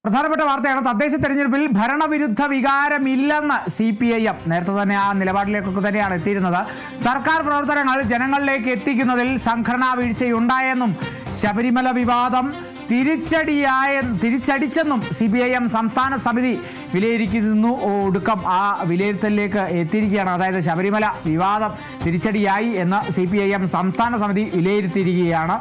പ്രധാനപ്പെട്ട വാർത്തയാണ്. തദ്ദേശ തെരഞ്ഞെടുപ്പിൽ ഭരണവിരുദ്ധ വികാരമില്ലെന്ന് CPIM നേരത്തെ തന്നെ ആ നിലപാടിലേക്കൊക്കെ തന്നെയാണ് എത്തിയിരുന്നത്. സർക്കാർ പ്രവർത്തനങ്ങൾ ജനങ്ങളിലേക്ക് എത്തിക്കുന്നതിൽ സംഘടനാ വീഴ്ചയുണ്ടായെന്നും ശബരിമല വിവാദം തിരിച്ചടിച്ചെന്നും CPIM സംസ്ഥാന സമിതി വിലയിരുത്തുന്നു. ഒടുക്കം ആ വിലയിരുത്തലിലേക്ക് എത്തിയിരിക്കുകയാണ്. അതായത് ശബരിമല വിവാദം തിരിച്ചടിയായി എന്ന് CPIM സംസ്ഥാന സമിതി വിലയിരുത്തിയിരിക്കുകയാണ്.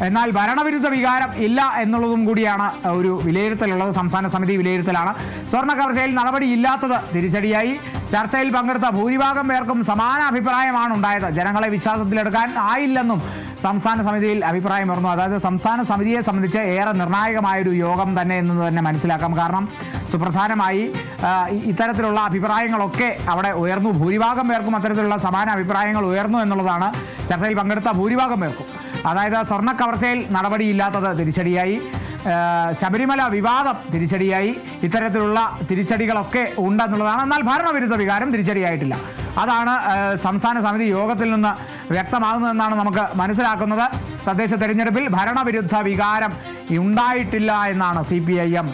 എന്നാൽ ഭരണവിരുദ്ധ വികാരം ഇല്ല എന്നുള്ളതും കൂടിയാണ് ഒരു വിലയിരുത്തലുള്ളത്. സംസ്ഥാന സമിതി വിലയിരുത്തലാണ്. സ്വർണ്ണ കവർച്ചയിൽ നടപടിയില്ലാത്തത് തിരിച്ചടിയായി. ചർച്ചയിൽ പങ്കെടുത്ത ഭൂരിഭാഗം പേർക്കും സമാന അഭിപ്രായമാണ് ഉണ്ടായത്. ജനങ്ങളെ വിശ്വാസത്തിലെടുക്കാൻ ആയില്ലെന്നും സംസ്ഥാന സമിതിയിൽ അഭിപ്രായം പറഞ്ഞു. അതായത് സംസ്ഥാന സമിതിയെ സംബന്ധിച്ച് ഏറെ നിർണായകമായൊരു യോഗം തന്നെ എന്ന് തന്നെ മനസ്സിലാക്കാം. കാരണം സുപ്രധാനമായി ഇത്തരത്തിലുള്ള അഭിപ്രായങ്ങളൊക്കെ അവിടെ ഉയർന്നു. ഭൂരിഭാഗം പേർക്കും അത്തരത്തിലുള്ള സമാന അഭിപ്രായങ്ങൾ ഉയർന്നു എന്നുള്ളതാണ് ചർച്ചയിൽ പങ്കെടുത്ത ഭൂരിഭാഗം പേർക്കും. അതായത് സ്വർണ്ണ കവർച്ചയിൽ നടപടിയില്ലാത്തത് തിരിച്ചടിയായി, ശബരിമല വിവാദം തിരിച്ചടിയായി, ഇത്തരത്തിലുള്ള തിരിച്ചടികളൊക്കെ ഉണ്ടെന്നുള്ളതാണ്. എന്നാൽ ഭരണവിരുദ്ധ വികാരം തിരിച്ചടിയായിട്ടില്ല. അതാണ് സംസ്ഥാന സമിതി യോഗത്തിൽ നിന്ന് വ്യക്തമാകുന്നതെന്നാണ് നമുക്ക് മനസ്സിലാക്കുന്നത്. തദ്ദേശ തെരഞ്ഞെടുപ്പിൽ ഭരണവിരുദ്ധ വികാരം ഉണ്ടായിട്ടില്ല എന്നാണ് CPIM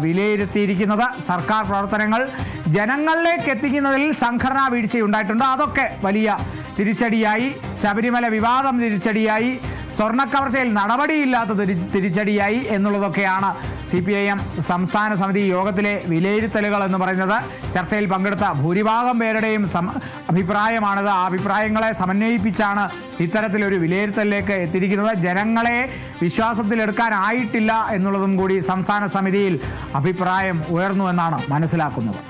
വിലയിരുത്തിയിരിക്കുന്നത്. സർക്കാർ പ്രവർത്തനങ്ങൾ ജനങ്ങളിലേക്ക് എത്തിക്കുന്നതിൽ സംഘടനാ വീഴ്ചയുണ്ടായിട്ടുണ്ട്. അതൊക്കെ വലിയ തിരിച്ചടിയായി. ശബരിമല വിവാദം തിരിച്ചടിയായി, സ്വർണ്ണക്കവർച്ചയിൽ നടപടിയില്ലാത്ത തിരിച്ചടിയായി എന്നുള്ളതൊക്കെയാണ് CPIM സംസ്ഥാന സമിതി യോഗത്തിലെ വിലയിരുത്തലുകൾ എന്ന് പറയുന്നത്. ചർച്ചയിൽ പങ്കെടുത്ത ഭൂരിഭാഗം പേരുടെയും അഭിപ്രായമാണിത്. ആ അഭിപ്രായങ്ങളെ സമന്വയിപ്പിച്ചാണ് ഇത്തരത്തിലൊരു വിലയിരുത്തലിലേക്ക് എത്തിയിരിക്കുന്നത്. ജനങ്ങളെ വിശ്വാസത്തിലെടുക്കാനായിട്ടില്ല എന്നുള്ളതും കൂടി സംസ്ഥാന സമിതിയിൽ അഭിപ്രായം ഉയർന്നു എന്നാണ് മനസ്സിലാക്കുന്നത്.